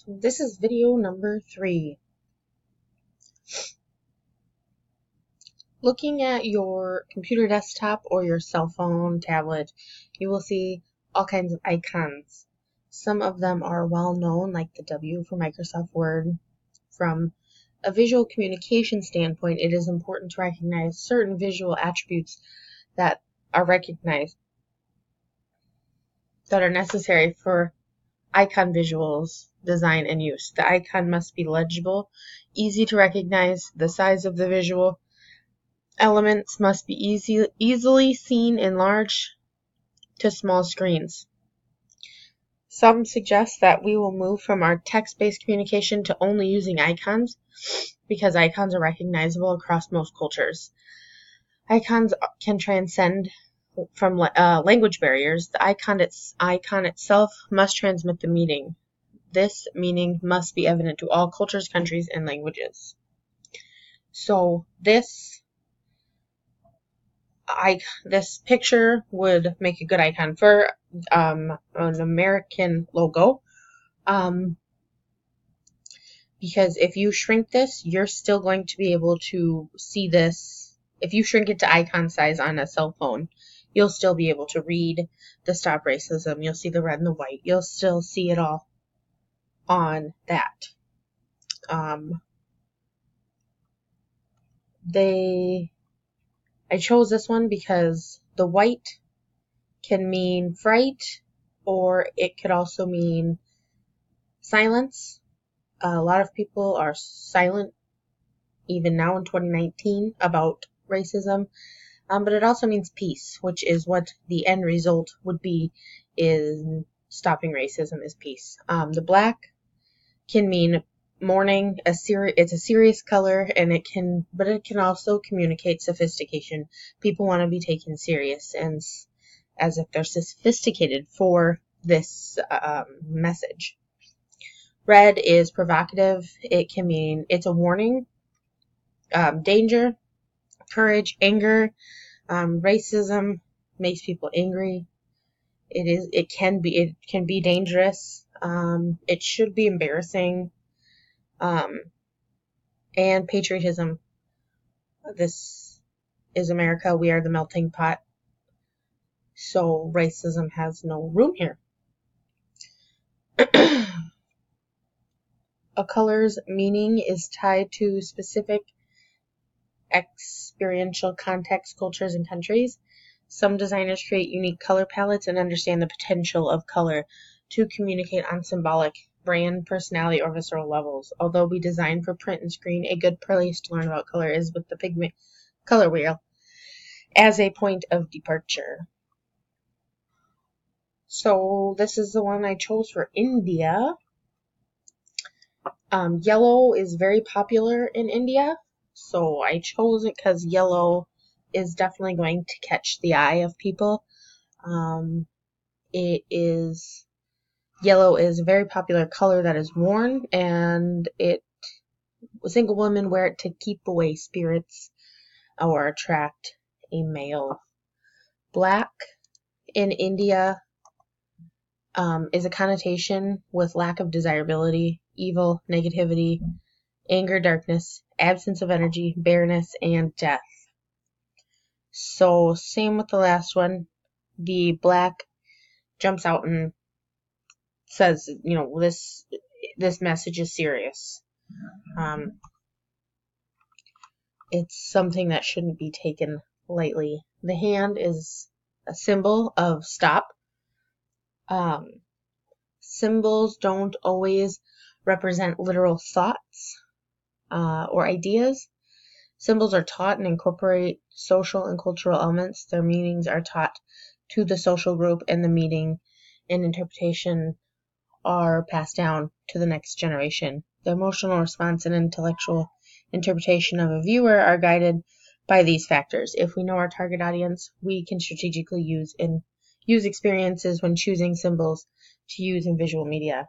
So this is video number 3. Looking at your computer desktop or your cell phone, tablet, you will see all kinds of icons. Some of them are well known, like the W for Microsoft Word. From a visual communication standpoint, it is important to recognize certain visual attributes that are recognized, that are necessary for icon visuals design and use. The icon must be legible, easy to recognize. The size of the visual elements must be easily seen in large to small screens. Some suggest that we will move from our text-based communication to only using icons because icons are recognizable across most cultures. Icons can transcend from language barriers. The icon itself must transmit the meaning. This meaning must be evident to all cultures, countries, and languages. So this picture would make a good icon for an American logo, because if you shrink this, you're still going to be able to see this. If you shrink it to icon size on a cell phone, you'll still be able to read the Stop Racism. You'll see the red and the white. You'll still see it all on that. I chose this one because the white can mean fright, or it could also mean silence. A lot of people are silent, even now in 2019, about racism. But it also means peace, which is what the end result would be in stopping racism, is peace. The black can mean mourning. It's a serious color, and it can also communicate sophistication. People want to be taken serious, and as if they're sophisticated for this message. Red is provocative. It can mean it's a warning, danger, courage, anger. Racism makes people angry. It can be dangerous. It should be embarrassing. And patriotism. This is America. We are the melting pot. So racism has no room here. A color's meaning is tied to specific experiential context, cultures, and countries. Some designers create unique color palettes and understand the potential of color to communicate on symbolic, brand, personality, or visceral levels. Although we design for print and screen, a good place to learn about color is with the pigment color wheel as a point of departure. So this is the one I chose for India. Yellow is very popular in India, so I chose it because yellow is definitely going to catch the eye of people. Yellow is a very popular color that is worn, and single women wear it to keep away spirits or attract a male. Black in India is a connotation with lack of desirability, evil, negativity, anger, darkness, absence of energy, bareness, and death. So same with the last one. The black jumps out and says, this message is serious. It's something that shouldn't be taken lightly. The hand is a symbol of stop. Symbols don't always represent literal thoughts or ideas. Symbols are taught and incorporate social and cultural elements. Their meanings are taught to the social group, and the meaning and interpretation are passed down to the next generation. The emotional response and intellectual interpretation of a viewer are guided by these factors. If we know our target audience, we can strategically use experiences when choosing symbols to use in visual media.